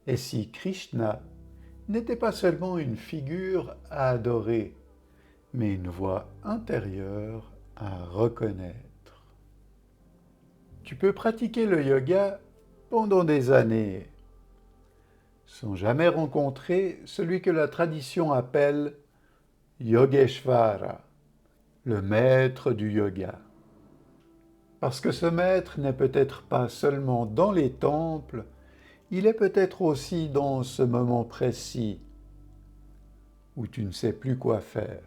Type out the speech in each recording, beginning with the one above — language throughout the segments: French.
Et si Krishna n'était pas seulement une figure à adorer, mais une voix intérieure à reconnaître. Tu peux pratiquer le yoga pendant des années, sans jamais rencontrer celui que la tradition appelle Yogeshvara, le maître du yoga. Parce que ce maître n'est peut-être pas seulement dans les temples, il est peut-être aussi dans ce moment précis où tu ne sais plus quoi faire.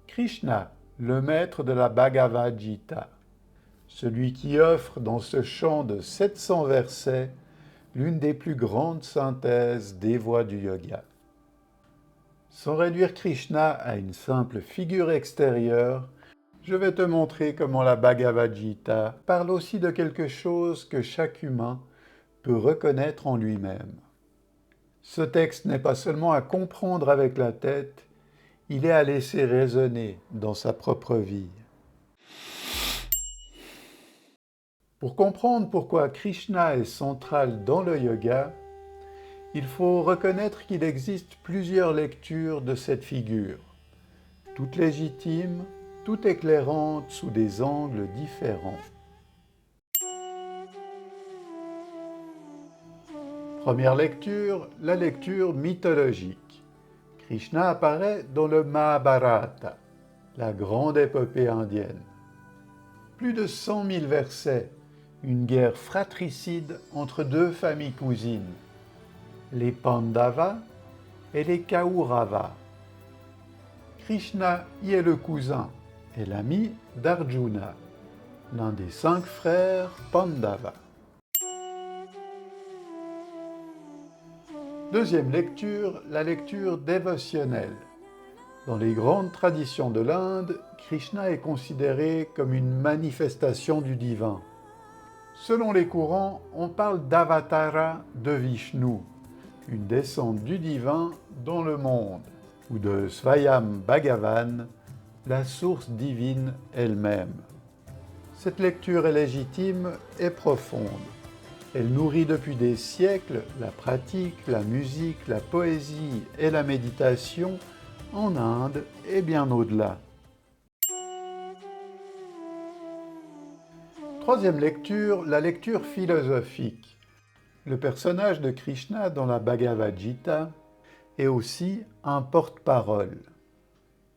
Krishna, le maître de la Bhagavad Gita, celui qui offre dans ce chant de 700 versets l'une des plus grandes synthèses des voies du yoga. Sans réduire Krishna à une simple figure extérieure, je vais te montrer comment la Bhagavad Gita parle aussi de quelque chose que chaque humain peut reconnaître en lui-même. Ce texte n'est pas seulement à comprendre avec la tête, il est à laisser résonner dans sa propre vie. Pour comprendre pourquoi Krishna est central dans le yoga, il faut reconnaître qu'il existe plusieurs lectures de cette figure, toutes légitimes, toutes éclairantes sous des angles différents. Première lecture, la lecture mythologique. Krishna apparaît dans le Mahabharata, la grande épopée indienne. Plus de 100 000 versets, une guerre fratricide entre deux familles cousines, les Pandavas et les Kaurava. Krishna y est le cousin et l'ami d'Arjuna, l'un des 5 frères Pandava. Deuxième lecture, la lecture dévotionnelle. Dans les grandes traditions de l'Inde, Krishna est considéré comme une manifestation du divin. Selon les courants, on parle d'Avatara de Vishnu, une descente du divin dans le monde, ou de Svayam Bhagavan, la source divine elle-même. Cette lecture est légitime et profonde. Elle nourrit depuis des siècles la pratique, la musique, la poésie et la méditation en Inde et bien au-delà. Troisième lecture, la lecture philosophique. Le personnage de Krishna dans la Bhagavad Gita est aussi un porte-parole.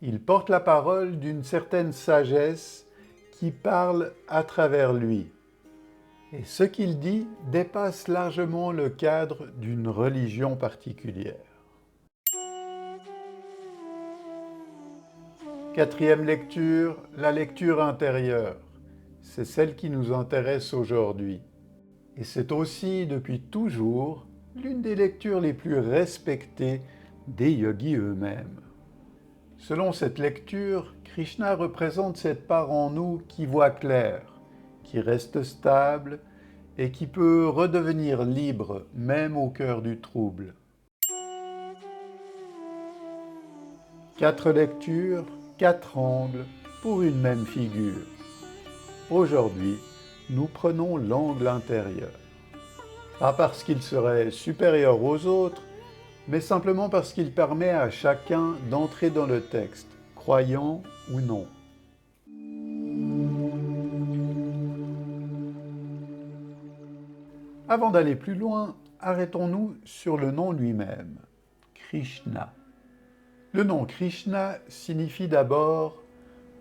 Il porte la parole d'une certaine sagesse qui parle à travers lui. Et ce qu'il dit dépasse largement le cadre d'une religion particulière. Quatrième lecture, la lecture intérieure. C'est celle qui nous intéresse aujourd'hui. Et c'est aussi, depuis toujours, l'une des lectures les plus respectées des yogis eux-mêmes. Selon cette lecture, Krishna représente cette part en nous qui voit clair, qui reste stable et qui peut redevenir libre même au cœur du trouble. 4 lectures, 4 angles pour une même figure. Aujourd'hui, nous prenons l'angle intérieur. Pas parce qu'il serait supérieur aux autres, mais simplement parce qu'il permet à chacun d'entrer dans le texte, croyant ou non. Avant d'aller plus loin, arrêtons-nous sur le nom lui-même, Krishna. Le nom Krishna signifie d'abord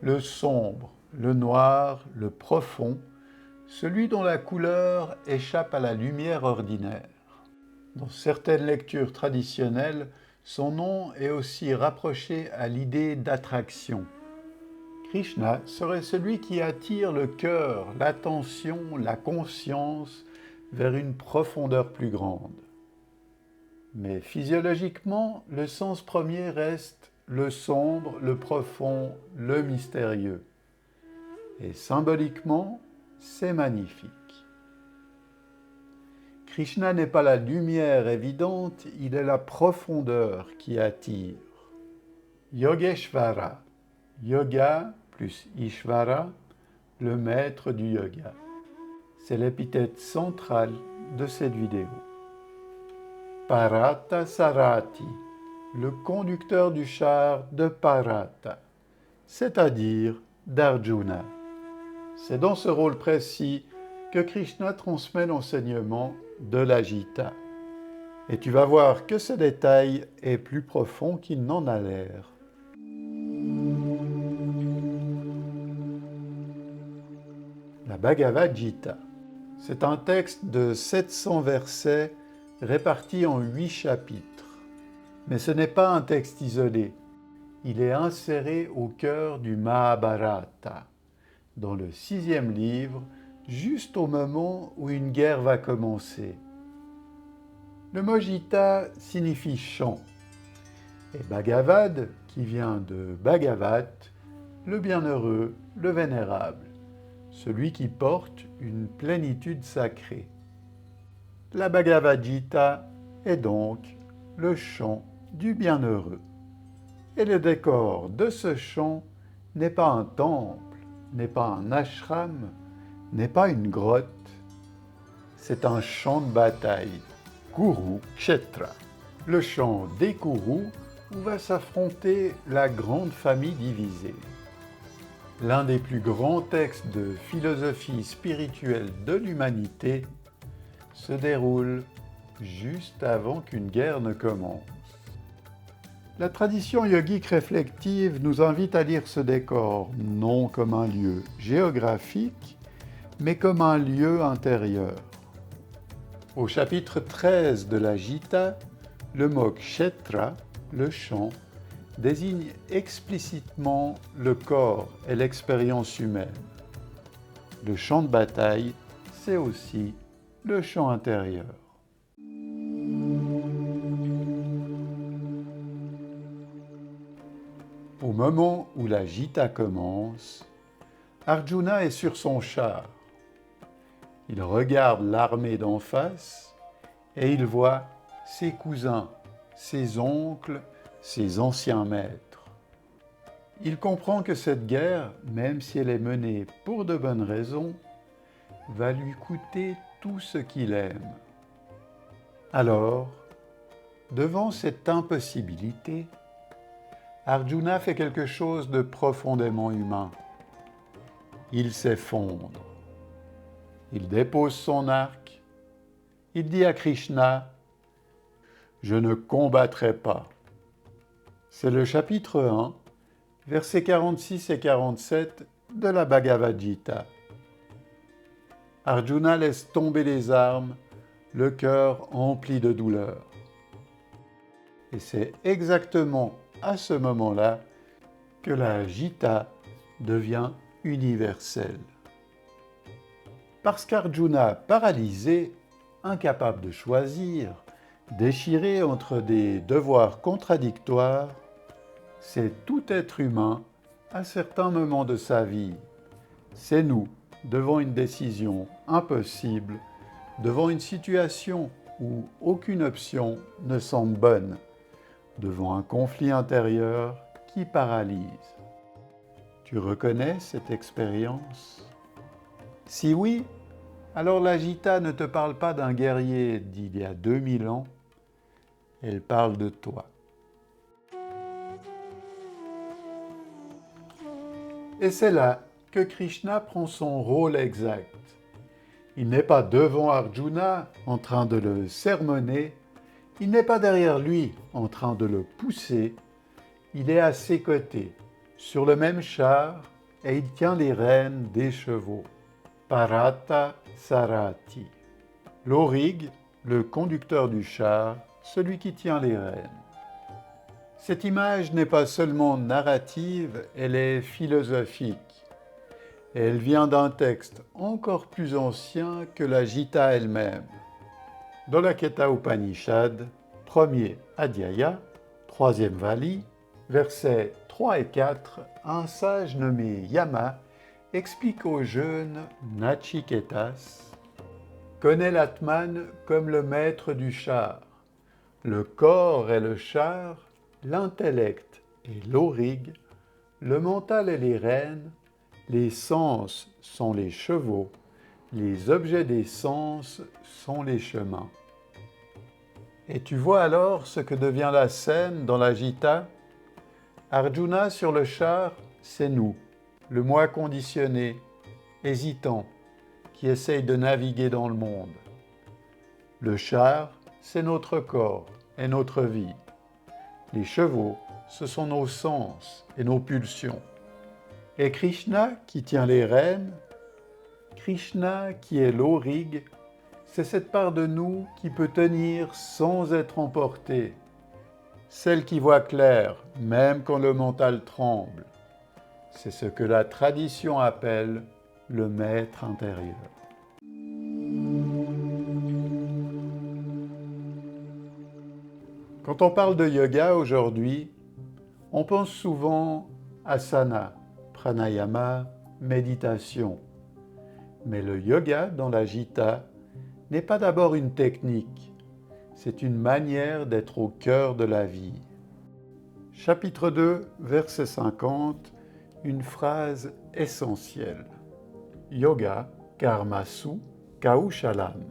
le sombre, le noir, le profond, celui dont la couleur échappe à la lumière ordinaire. Dans certaines lectures traditionnelles, son nom est aussi rapproché à l'idée d'attraction. Krishna serait celui qui attire le cœur, l'attention, la conscience vers une profondeur plus grande. Mais physiologiquement, le sens premier reste le sombre, le profond, le mystérieux. Et symboliquement, c'est magnifique. Krishna n'est pas la lumière évidente, il est la profondeur qui attire. Yogeshvara, yoga plus Ishvara, le maître du yoga. C'est l'épithète centrale de cette vidéo. Parata Sarati, le conducteur du char de Parata, c'est-à-dire d'Arjuna. C'est dans ce rôle précis que Krishna transmet l'enseignement de la Gita. Et tu vas voir que ce détail est plus profond qu'il n'en a l'air. La Bhagavad Gita. C'est un texte de 700 versets répartis en 8 chapitres. Mais ce n'est pas un texte isolé. Il est inséré au cœur du Mahabharata, dans le 6e livre, juste au moment où une guerre va commencer. Le mot Gita signifie chant, et Bhagavad, qui vient de Bhagavat, le bienheureux, le vénérable, celui qui porte une plénitude sacrée. La Bhagavad Gita est donc le chant du bienheureux. Et le décor de ce chant n'est pas un temple, n'est pas un ashram, n'est pas une grotte. C'est un champ de bataille, Kuru Kshetra, le champ des Kurus où va s'affronter la grande famille divisée. L'un des plus grands textes de philosophie spirituelle de l'humanité se déroule juste avant qu'une guerre ne commence. La tradition yogique réflexive nous invite à lire ce décor non comme un lieu géographique, mais comme un lieu intérieur. Au chapitre 13 de la Gita, le mot kshetra, le champ, désigne explicitement le corps et l'expérience humaine. Le champ de bataille, c'est aussi le champ intérieur. Au moment où la Gita commence, Arjuna est sur son char. Il regarde l'armée d'en face et il voit ses cousins, ses oncles, ses anciens maîtres. Il comprend que cette guerre, même si elle est menée pour de bonnes raisons, va lui coûter tout ce qu'il aime. Alors, devant cette impossibilité, Arjuna fait quelque chose de profondément humain. Il s'effondre. Il dépose son arc. Il dit à Krishna, « Je ne combattrai pas ». C'est le chapitre 1, versets 46 et 47 de la Bhagavad Gita. Arjuna laisse tomber les armes, le cœur empli de douleur. Et c'est exactement à ce moment-là que la Gita devient universelle. Parce qu'Arjuna, paralysé, incapable de choisir, déchiré entre des devoirs contradictoires, c'est tout être humain à certains moments de sa vie. C'est nous, devant une décision impossible, devant une situation où aucune option ne semble bonne, devant un conflit intérieur qui paralyse. Tu reconnais cette expérience? Si oui, alors la Gita ne te parle pas d'un guerrier d'il y a 2000 ans, elle parle de toi. Et c'est là que Krishna prend son rôle exact. Il n'est pas devant Arjuna en train de le sermonner, il n'est pas derrière lui en train de le pousser, il est à ses côtés, sur le même char, et il tient les rênes des chevaux. Parata Sarati. L'Auriga, le conducteur du char, celui qui tient les rênes. Cette image n'est pas seulement narrative, elle est philosophique. Elle vient d'un texte encore plus ancien que la Gita elle-même. Dans la Keta Upanishad, 1er Adhyaya, 3e Vali, versets 3 et 4, un sage nommé Yama explique au jeune Nachiketas « Connais l'Atman comme le maître du char. Le corps est le char, l'intellect est l'Auriga, le mental est les rênes, les sens sont les chevaux, les objets des sens sont les chemins. » Et tu vois alors ce que devient la scène dans la Gita. Arjuna sur le char, c'est nous, le moi conditionné, hésitant, qui essaye de naviguer dans le monde. Le char, c'est notre corps et notre vie. Les chevaux, ce sont nos sens et nos pulsions. Et Krishna qui tient les rênes, Krishna qui est l'aurigue, c'est cette part de nous qui peut tenir sans être emportée, celle qui voit clair même quand le mental tremble. C'est ce que la tradition appelle le maître intérieur. Quand on parle de yoga aujourd'hui, on pense souvent asana, pranayama, méditation. Mais le yoga dans la Gita n'est pas d'abord une technique, c'est une manière d'être au cœur de la vie. Chapitre 2, verset 50, une phrase essentielle. Yoga, karmasu, kaushalam.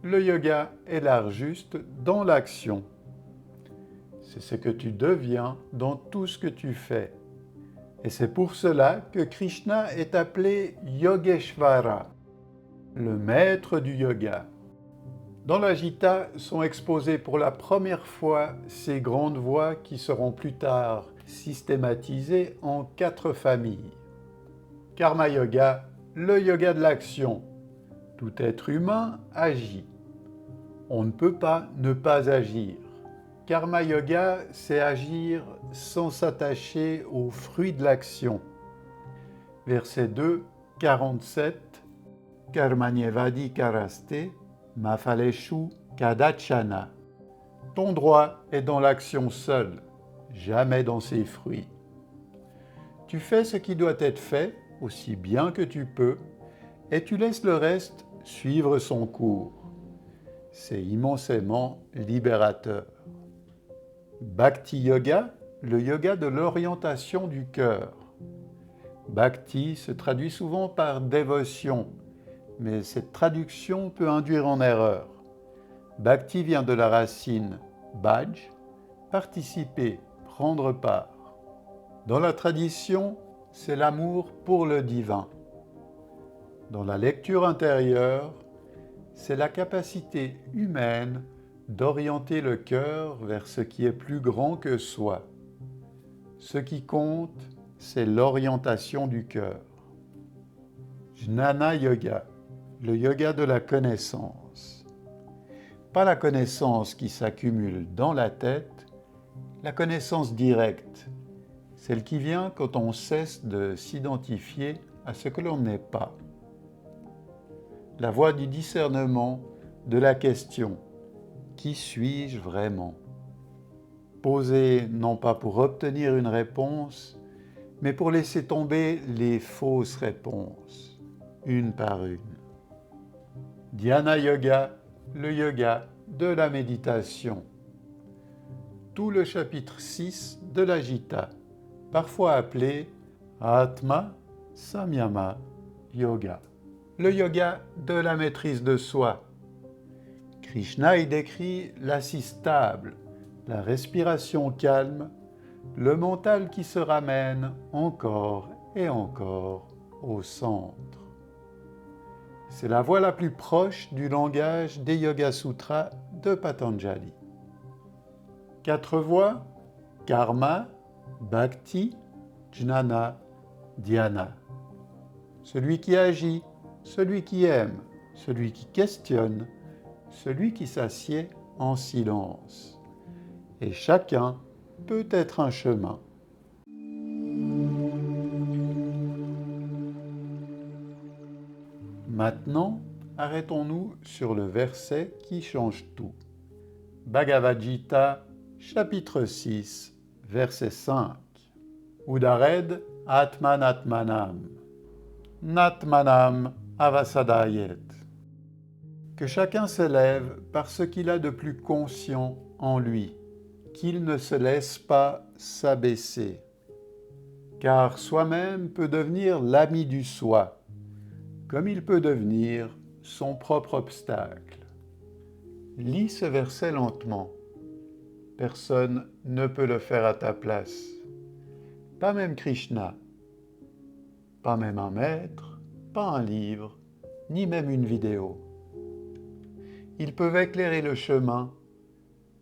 Le yoga est l'art juste dans l'action. C'est ce que tu deviens dans tout ce que tu fais. Et c'est pour cela que Krishna est appelé Yogeshvara, le maître du yoga. Dans la Gita sont exposées pour la première fois ces grandes voies qui seront plus tard systématisées en 4 familles. Karma Yoga, le yoga de l'action. Tout être humain agit. On ne peut pas ne pas agir. Karma Yoga, c'est agir sans s'attacher aux fruits de l'action. Verset 2, 47. Karmanyevadi karaste, mafaleshu kadachana. Ton droit est dans l'action seule, jamais dans ses fruits. Tu fais ce qui doit être fait, aussi bien que tu peux, et tu laisses le reste suivre son cours. C'est immensément libérateur. Bhakti Yoga, le yoga de l'orientation du cœur. Bhakti se traduit souvent par dévotion, mais cette traduction peut induire en erreur. Bhakti vient de la racine bhaj, participer, prendre part. Dans la tradition, c'est l'amour pour le divin. Dans la lecture intérieure, c'est la capacité humaine d'orienter le cœur vers ce qui est plus grand que soi. Ce qui compte, c'est l'orientation du cœur. Jnana Yoga, le yoga de la connaissance. Pas la connaissance qui s'accumule dans la tête, la connaissance directe, celle qui vient quand on cesse de s'identifier à ce que l'on n'est pas. La voie du discernement de la question « Qui suis-je vraiment ?» Posée non pas pour obtenir une réponse, mais pour laisser tomber les fausses réponses, une par une. Dhyana Yoga, le yoga de la méditation. Tout le chapitre 6 de la Gita, parfois appelé Atma Samyama Yoga, le yoga de la maîtrise de soi. Krishna y décrit l'assise stable, la respiration calme, le mental qui se ramène encore et encore au centre. C'est la voie la plus proche du langage des Yoga Sutras de Patanjali. 4 voies, karma, bhakti, jnana, dhyana. Celui qui agit, celui qui aime, celui qui questionne, celui qui s'assied en silence. Et chacun peut être un chemin. Maintenant, arrêtons-nous sur le verset qui change tout. Bhagavad Gita, chapitre 6, verset 5. Udared Atmanatmanam, Natmanam avasadayet. Que chacun s'élève par ce qu'il a de plus conscient en lui, qu'il ne se laisse pas s'abaisser. Car soi-même peut devenir l'ami du soi, comme il peut devenir son propre obstacle. lis ce verset lentement. Personne ne peut le faire à ta place. Pas même Krishna. Pas même un maître, pas un livre, ni même une vidéo. Ils peuvent éclairer le chemin,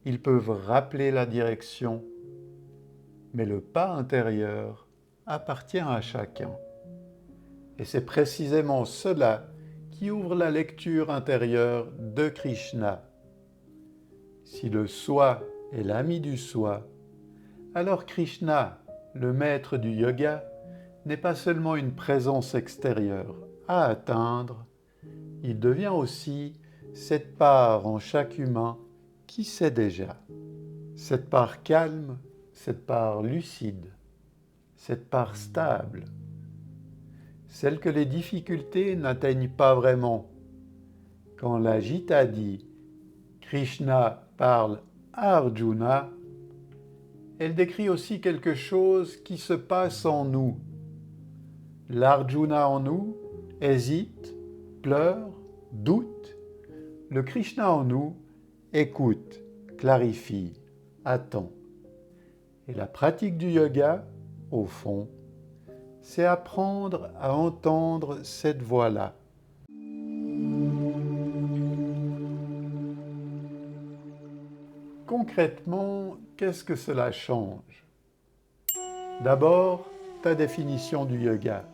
ils peuvent rappeler la direction, mais le pas intérieur appartient à chacun. Et c'est précisément cela qui ouvre la lecture intérieure de Krishna. Si le soi est l'ami du soi, alors Krishna, le maître du yoga, n'est pas seulement une présence extérieure à atteindre, il devient aussi cette part en chaque humain qui sait déjà. Cette part calme, cette part lucide, cette part stable, celle que les difficultés n'atteignent pas vraiment. Quand la Gita dit « Krishna parle à Arjuna », elle décrit aussi quelque chose qui se passe en nous. L'Arjuna en nous hésite, pleure, doute. Le Krishna en nous écoute, clarifie, attend. Et la pratique du yoga, au fond, c'est apprendre à entendre cette voix-là. Concrètement, qu'est-ce que cela change? D'abord, ta définition du yoga.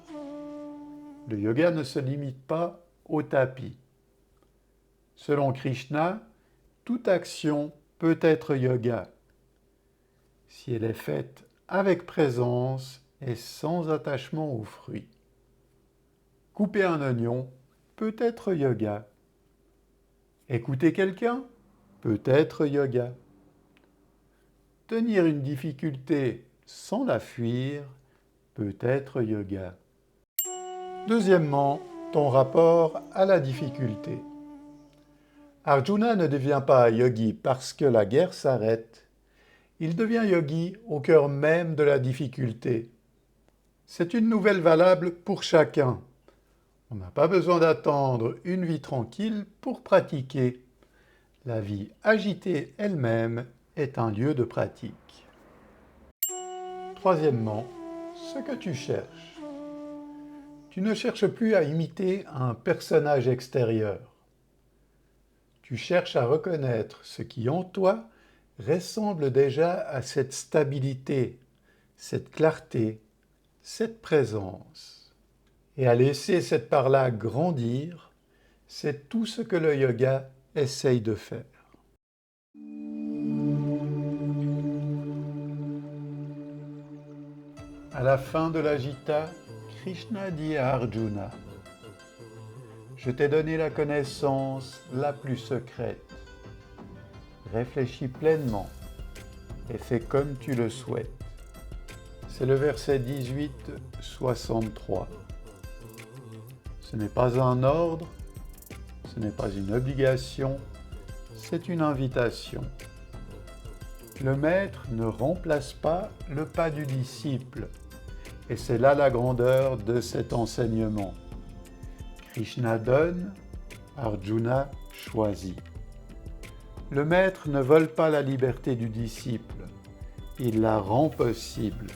Le yoga ne se limite pas au tapis. Selon Krishna, toute action peut être yoga, si elle est faite avec présence et sans attachement aux fruits. Couper un oignon peut être yoga. Écouter quelqu'un peut être yoga. Tenir une difficulté sans la fuir peut être yoga. Deuxièmement, ton rapport à la difficulté. Arjuna ne devient pas yogi parce que la guerre s'arrête. Il devient yogi au cœur même de la difficulté. C'est une nouvelle valable pour chacun. On n'a pas besoin d'attendre une vie tranquille pour pratiquer. La vie agitée elle-même est un lieu de pratique. Troisièmement, ce que tu cherches. Tu ne cherches plus à imiter un personnage extérieur. Tu cherches à reconnaître ce qui en toi ressemble déjà à cette stabilité, cette clarté, cette présence. Et à laisser cette part-là grandir, c'est tout ce que le yoga essaye de faire. À la fin de la Gita, Krishna dit à Arjuna « Je t'ai donné la connaissance la plus secrète. Réfléchis pleinement et fais comme tu le souhaites. » C'est le verset 18, 63. Ce n'est pas un ordre, ce n'est pas une obligation, c'est une invitation. Le maître ne remplace pas le pas du disciple, et c'est là la grandeur de cet enseignement. Krishna donne, Arjuna choisit. Le maître ne vole pas la liberté du disciple, il la rend possible.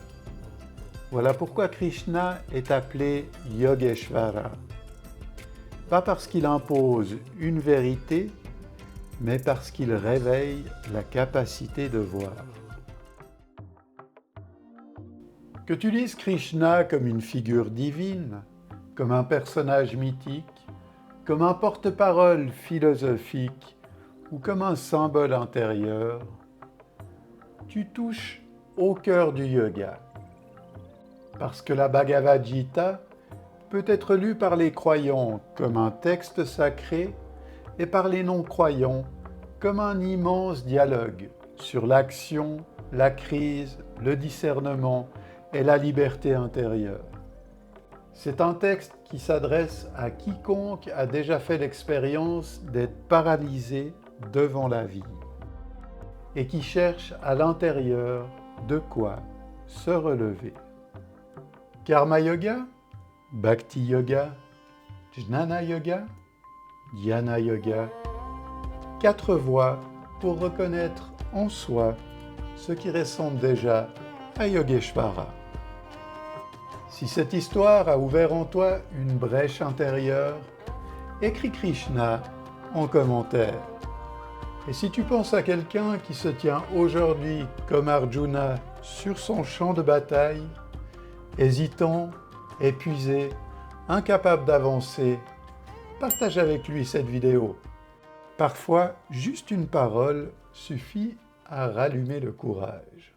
Voilà pourquoi Krishna est appelé Yogeshvara. Pas parce qu'il impose une vérité, mais parce qu'il réveille la capacité de voir. Que tu lises Krishna comme une figure divine, comme un personnage mythique, comme un porte-parole philosophique ou comme un symbole intérieur, tu touches au cœur du yoga. Parce que la Bhagavad Gita peut être lue par les croyants comme un texte sacré et par les non-croyants comme un immense dialogue sur l'action, la crise, le discernement et la liberté intérieure. C'est un texte qui s'adresse à quiconque a déjà fait l'expérience d'être paralysé devant la vie et qui cherche à l'intérieur de quoi se relever. Karma Yoga, Bhakti Yoga, Jnana Yoga, Dhyana Yoga, 4 voies pour reconnaître en soi ce qui ressemble déjà à Yogeshvara. Si cette histoire a ouvert en toi une brèche intérieure, écris Krishna en commentaire. Et si tu penses à quelqu'un qui se tient aujourd'hui comme Arjuna sur son champ de bataille, hésitant, épuisé, incapable d'avancer, partage avec lui cette vidéo. Parfois, juste une parole suffit à rallumer le courage.